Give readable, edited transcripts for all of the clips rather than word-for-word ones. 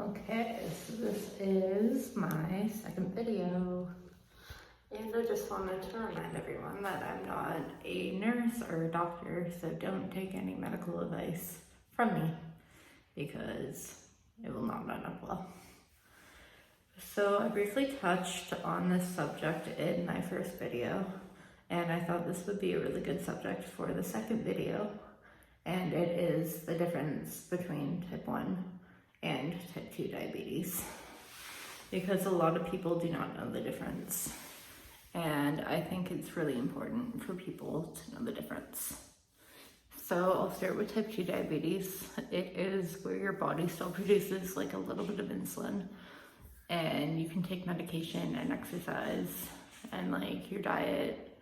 Okay, so this is my second video, and I just wanted to remind everyone that I'm not a nurse or a doctor, so don't take any medical advice from me because it will not end up well. So I briefly touched on this subject in my first video, and I thought this would be a really good subject for the second video, and it is the difference between type 1 and type 2 diabetes, because a lot of people do not know the difference, and I think it's really important for people to know the difference. So I'll start with type 2 diabetes. It is where your body still produces like a little bit of insulin, and you can take medication and exercise and like your diet,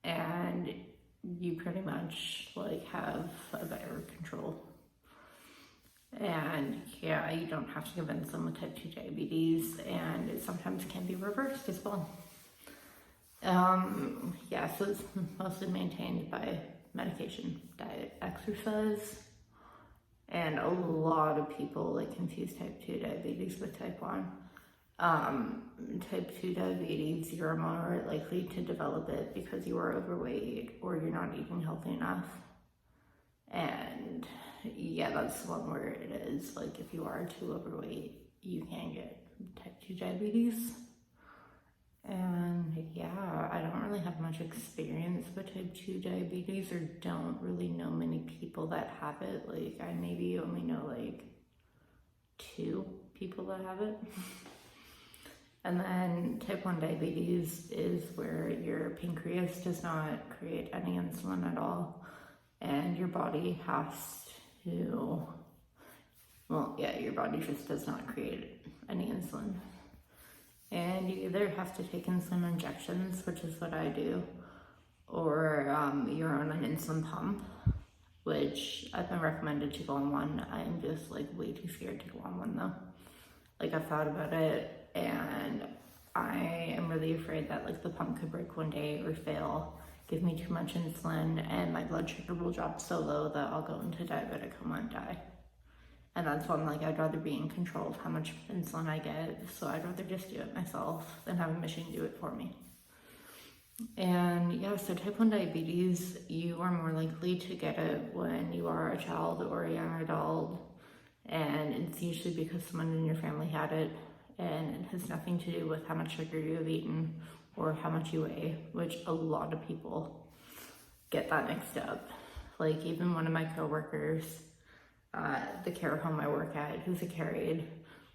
and you pretty much like have a better control. And yeah, you don't have to give insulin with type 2 diabetes, and it sometimes can be reversed as well. Yeah, so it's mostly maintained by medication, diet, exercise, and a lot of people like confuse type 2 diabetes with type 1. Type 2 diabetes, you're more likely to develop it because you are overweight or you're not eating healthy enough. And yeah, that's one where it is, like if you are too overweight, you can get type 2 diabetes. And yeah, I don't really have much experience with type 2 diabetes, or don't really know many people that have it. Like I maybe only know like 2 people that have it. And then type 1 diabetes is where your pancreas does not create any insulin at all, and your body has to, well, yeah, your body just does not create any insulin. And you either have to take insulin injections, which is what I do, or you're on an insulin pump, which I've been recommended to go on one. I'm just like way too scared to go on one though. Like I've thought about it, and I am really afraid that like the pump could break one day or fail, give me too much insulin, and my blood sugar will drop so low that I'll go into diabetic coma and die. And that's why I'm like, I'd rather be in control of how much insulin I get, so I'd rather just do it myself than have a machine do it for me. And yeah, so type 1 diabetes, you are more likely to get it when you are a child or a young adult, and it's usually because someone in your family had it, and it has nothing to do with how much sugar you have eaten or how much you weigh, which a lot of people get that mixed up. Like even one of my coworkers, the care home I work at, who's a care aide,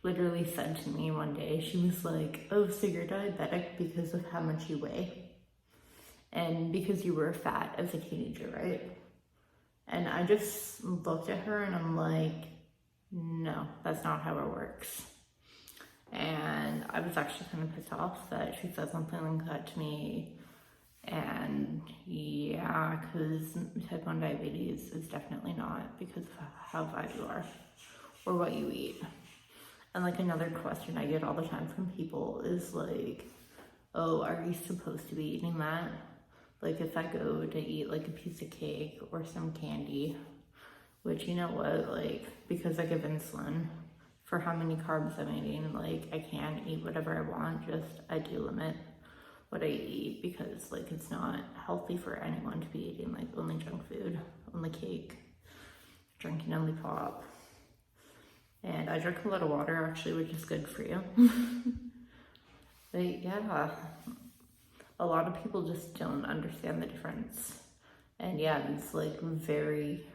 literally said to me one day, she was like, oh, so you're diabetic because of how much you weigh and because you were fat as a teenager, right? And I just looked at her and I'm like, no, that's not how it works. And I was actually kind of pissed off that she said something like that to me. And yeah, because type 1 diabetes is definitely not because of how fat you are or what you eat. And like another question I get all the time from people is like, oh, are you supposed to be eating that? Like if I go to eat like a piece of cake or some candy, which you know what, like because I give insulin for how many carbs I'm eating, like I can eat whatever I want, just I do limit what I eat because like it's not healthy for anyone to be eating like only junk food, only cake, drinking only pop. And I drink a lot of water actually, which is good for you. But yeah, a lot of people just don't understand the difference. And yeah, it's like very,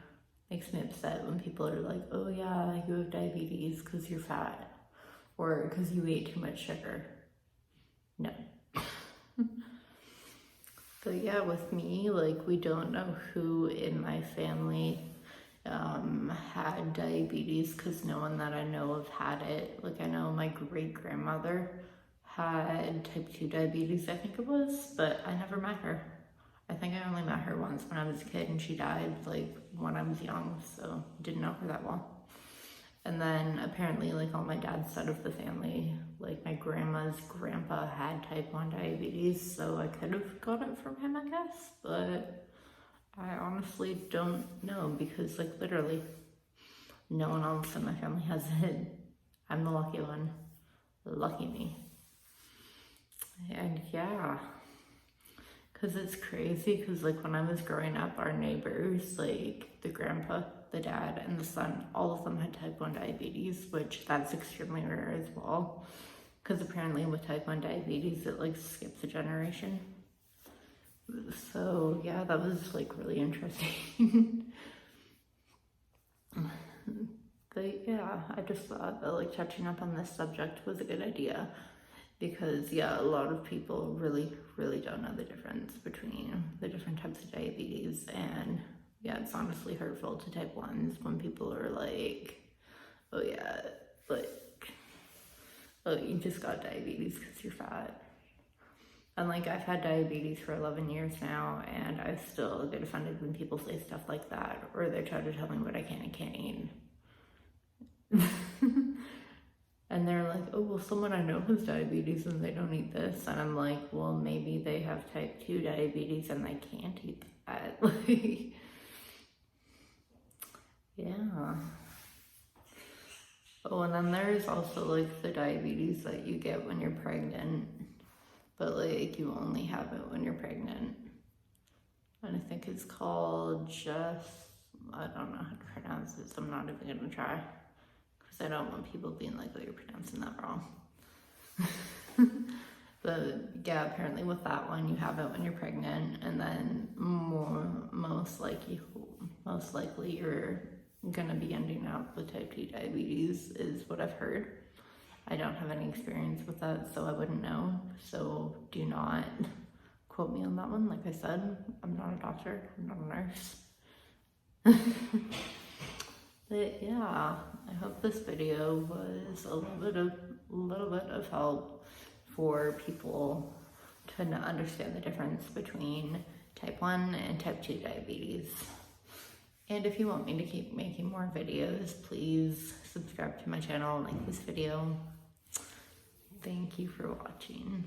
makes me upset when people are like, oh yeah, you have diabetes because you're fat or because you ate too much sugar. No. But yeah, with me, like we don't know who in my family had diabetes because no one that I know of had it. Like I know my great grandmother had type 2 diabetes, I think it was, but I never met her. I think I only met her once when I was a kid, and she died like when I was young, so didn't know her that well. And then apparently like all my dad's side of the family, like my grandma's grandpa had type 1 diabetes, so I could have got it from him, I guess, but I honestly don't know because like literally no one else in my family has it. I'm the lucky one. Lucky me. And yeah, because it's crazy, because like when I was growing up, our neighbors, like the grandpa, the dad, and the son, all of them had type 1 diabetes, which that's extremely rare as well, because apparently with type 1 diabetes it like skips a generation. So yeah, that was like really interesting. But yeah, I just thought that like touching up on this subject was a good idea, because yeah, a lot of people really don't know the difference between the different types of diabetes. And yeah, it's honestly hurtful to type 1s when people are like, oh yeah, like, oh, you just got diabetes because you're fat. And like, I've had diabetes for 11 years now, and I still get offended when people say stuff like that, or they try to tell me what I can and can't eat. And they're like, oh, well, someone I know has diabetes and they don't eat this. And I'm like, well, maybe they have type 2 diabetes and they can't eat that. Like, yeah. Oh, and then there's also like the diabetes that you get when you're pregnant, but like you only have it when you're pregnant. And I think it's called I don't know how to pronounce it, so I'm not even gonna try, because I don't want people being like, oh, you're pronouncing that wrong. But yeah, apparently with that one, you have it when you're pregnant, and then most likely you're gonna be ending up with type 2 diabetes, is what I've heard. I don't have any experience with that, so I wouldn't know. So do not quote me on that one. Like I said, I'm not a doctor, I'm not a nurse. But yeah, I hope this video was a little bit of help for people to understand the difference between type 1 and type 2 diabetes. And if you want me to keep making more videos, please subscribe to my channel and like this video. Thank you for watching.